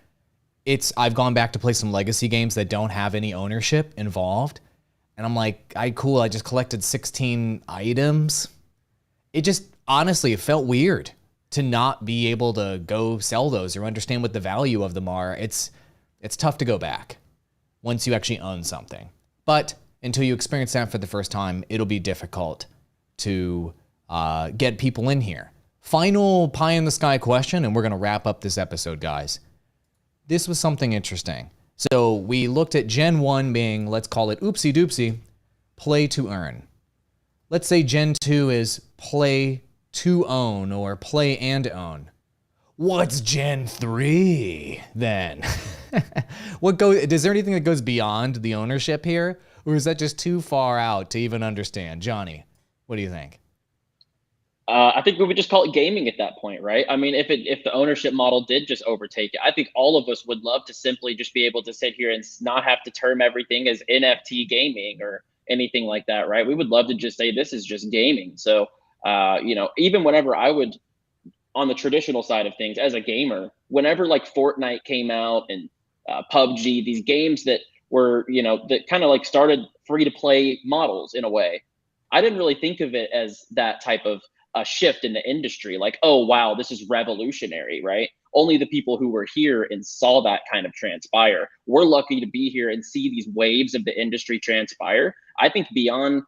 I've gone back to play some legacy games that don't have any ownership involved. And I'm like, cool, I just collected 16 items. It just, honestly, it felt weird to not be able to go sell those or understand what the value of them are. It's tough to go back once you actually own something. But until you experience that for the first time, it'll be difficult to get people in here. Final pie in the sky question, and we're going to wrap up this episode, guys. This was something interesting. So we looked at Gen 1 being, let's call it oopsie doopsie, play to earn. Let's say Gen 2 is play to own or play and own. What's Gen 3 then? Is there anything that goes beyond the ownership here? Or is that just too far out to even understand? Jonny, what do you think? I think we would just call it gaming at that point, right? I mean, if the ownership model did just overtake it, I think all of us would love to simply just be able to sit here and not have to term everything as NFT gaming or anything like that, right? We would love to just say this is just gaming. So, even whenever I would, on the traditional side of things as a gamer, whenever like Fortnite came out and PUBG, these games that were, that kind of like started free to play models in a way, I didn't really think of it as that type of a shift in the industry, like, oh wow, this is revolutionary, right? Only the people who were here and saw that kind of transpire. We're lucky to be here and see these waves of the industry transpire. I think beyond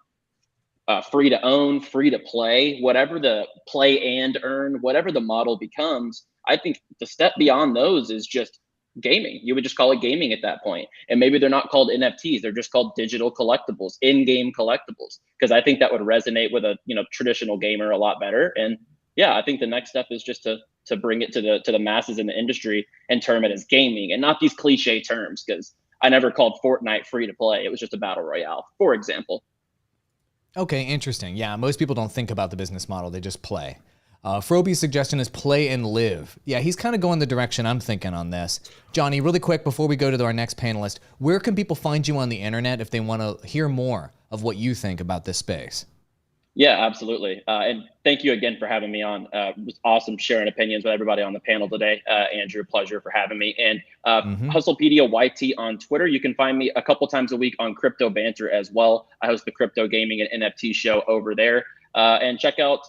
free to own, free to play, whatever the play and earn, whatever the model becomes, I think the step beyond those is just gaming. You would just call it gaming at that point. And maybe they're not called NFTs, they're just called digital collectibles, in-game collectibles, because I think that would resonate with a traditional gamer a lot better. And yeah, I think the next step is just to bring it to the masses in the industry and term it as gaming and not these cliche terms, because I never called Fortnite free to play. It was just a battle royale, for example. Okay, interesting. Yeah, most people don't think about the business model, they just play. Froby's suggestion is play and live. Yeah, he's kind of going the direction I'm thinking on this. Jonny, really quick before we go to our next panelist, where can people find you on the internet if they want to hear more of what you think about this space? Yeah, absolutely. And thank you again for having me on. It was awesome sharing opinions with everybody on the panel today. Andrew, pleasure for having me. And Hustlepedia YT on Twitter. You can find me a couple times a week on Crypto Banter as well. I host the Crypto Gaming and NFT show over there. And check out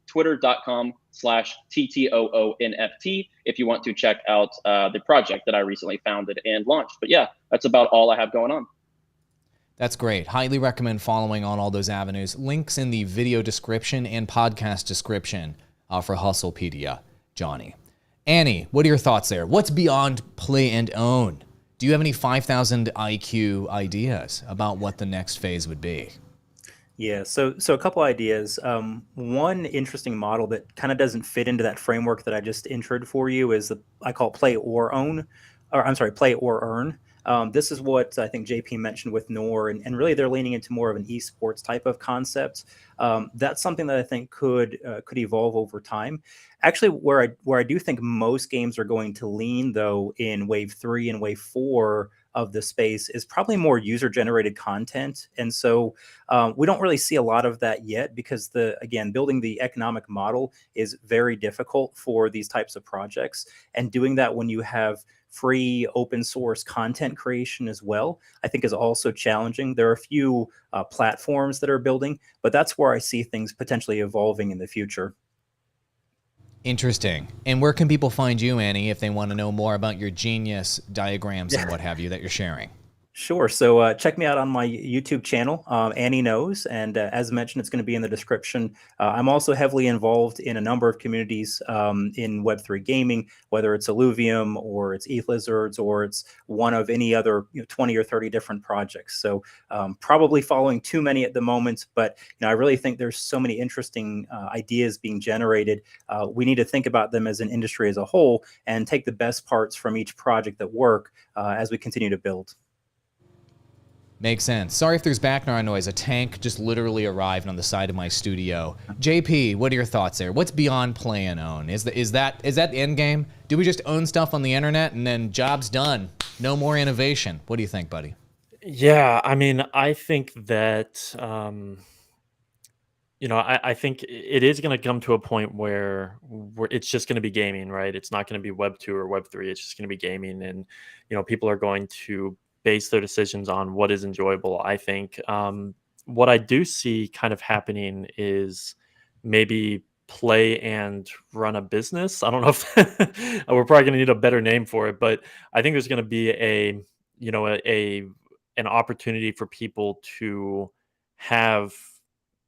twitter.com/TTOONFT if you want to check out the project that I recently founded and launched. But yeah, that's about all I have going on. That's great. Highly recommend following on all those avenues. Links in the video description and podcast description for Hustlepedia, Jonny. Annie, what are your thoughts there? What's beyond play and own? Do you have any 5,000 IQ ideas about what the next phase would be? Yeah, so a couple ideas. One interesting model that kind of doesn't fit into that framework that I just introed for you is I call it play or own, or I'm sorry, play or earn. This is what I think JP mentioned with Nor, and really they're leaning into more of an esports type of concept. That's something that I think could evolve over time. Actually, where I do think most games are going to lean, though, in Wave 3 and Wave 4 of the space is probably more user-generated content. And so we don't really see a lot of that yet because, building the economic model is very difficult for these types of projects. And doing that when you have free open source content creation as well, I think is also challenging. There are a few platforms that are building, but that's where I see things potentially evolving in the future. Interesting. And where can people find you, Annie, if they want to know more about your genius diagrams and what have you that you're sharing? Sure. So check me out on my YouTube channel, Annie Knows. And as mentioned, it's going to be in the description. I'm also heavily involved in a number of communities in Web3 gaming, whether it's Illuvium or it's ETH Lizards or it's one of any other 20 or 30 different projects. So probably following too many at the moment, but I really think there's so many interesting ideas being generated. We need to think about them as an industry as a whole and take the best parts from each project that work as we continue to build. Makes sense. Sorry if there's background noise. A tank just literally arrived on the side of my studio. JP, what are your thoughts there? What's beyond play and own? Is that the end game? Do we just own stuff on the internet and then job's done? No more innovation. What do you think, buddy? Yeah, I mean, I think that I think it is going to come to a point where it's just going to be gaming, right? It's not going to be Web 2 or Web 3. It's just going to be gaming, and people are going to base their decisions on what is enjoyable. I think what I do see kind of happening is maybe play and run a business. I don't know if we're probably going to need a better name for it, but I think there's going to be an opportunity for people to have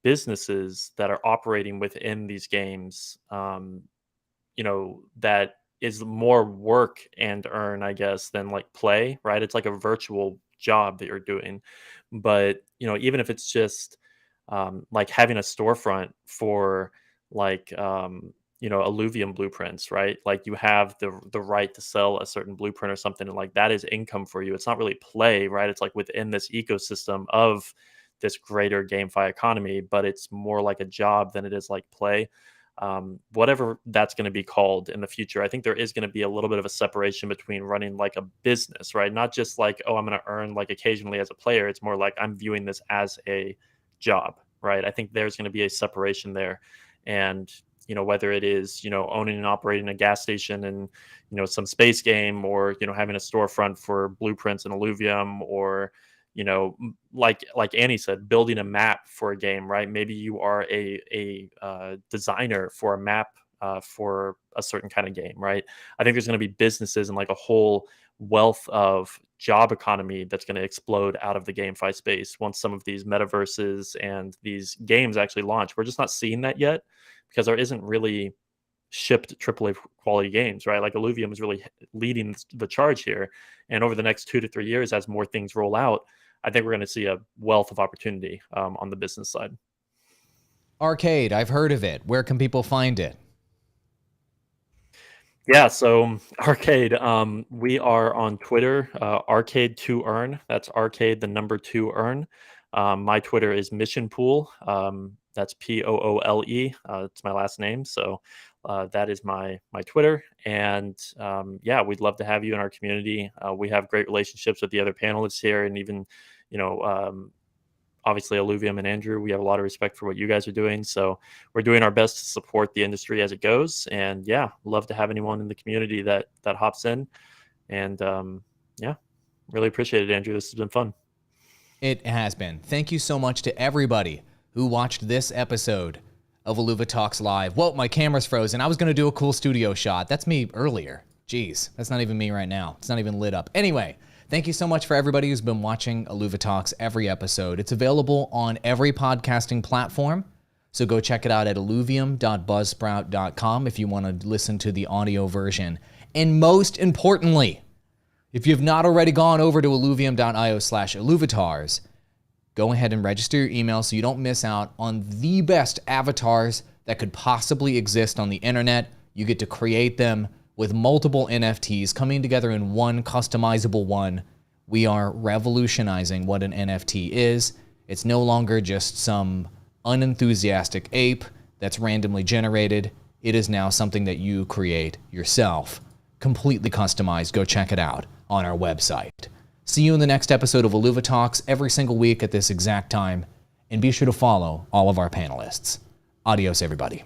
businesses that are operating within these games, that is more work and earn, I guess, than like play, right? It's like a virtual job that you're doing. But, even if it's just like having a storefront for like, Illuvium blueprints, right? Like you have the right to sell a certain blueprint or something, and like that is income for you. It's not really play, right? It's like within this ecosystem of this greater GameFi economy, but it's more like a job than it is like play. Whatever that's going to be called in the future, I think there is going to be a little bit of a separation between running like a business, right? Not just like, oh, I'm going to earn like occasionally as a player. It's more like I'm viewing this as a job, right? I think there's going to be a separation there. And, whether it is, owning and operating a gas station and, some space game, or, having a storefront for blueprints and Illuvium, or, like Annie said, building a map for a game, right? Maybe you are a designer for a map for a certain kind of game, right? I think there's going to be businesses and like a whole wealth of job economy that's going to explode out of the GameFi space once some of these metaverses and these games actually launch. We're just not seeing that yet because there isn't really shipped AAA quality games, right? Like Illuvium is really leading the charge here. And over the next 2 to 3 years, as more things roll out, I think we're going to see a wealth of opportunity on the business side. Arcade, I've heard of it. Where can people find it? Yeah, so Arcade, we are on Twitter, Arcade2Earn. That's Arcade, the number 2 Earn. My Twitter is Mission Pool. That's Poole. It's my last name. So that is my Twitter. And yeah, we'd love to have you in our community. We have great relationships with the other panelists here, and even, obviously Illuvium and Andrew. We have a lot of respect for what you guys are doing. So we're doing our best to support the industry as it goes. And yeah, love to have anyone in the community that hops in. And yeah, really appreciate it, Andrew. This has been fun. It has been. Thank you so much to everybody who watched this episode of IlluviTalks Live. Whoa, my camera's frozen. I was going to do a cool studio shot. That's me earlier. Jeez, that's not even me right now. It's not even lit up. Anyway, thank you so much for everybody who's been watching IlluviTalks every episode. It's available on every podcasting platform, so go check it out at illuvium.buzzsprout.com if you want to listen to the audio version. And most importantly, if you've not already gone over to illuvium.io/illuvitars, go ahead and register your email so you don't miss out on the best avatars that could possibly exist on the internet. You get to create them with multiple NFTs coming together in one customizable one. We are revolutionizing what an NFT is. It's no longer just some unenthusiastic ape that's randomly generated. It is now something that you create yourself, completely customized. Go check it out on our website. See you in the next episode of IlluviTalks every single week at this exact time, and be sure to follow all of our panelists. Adios, everybody.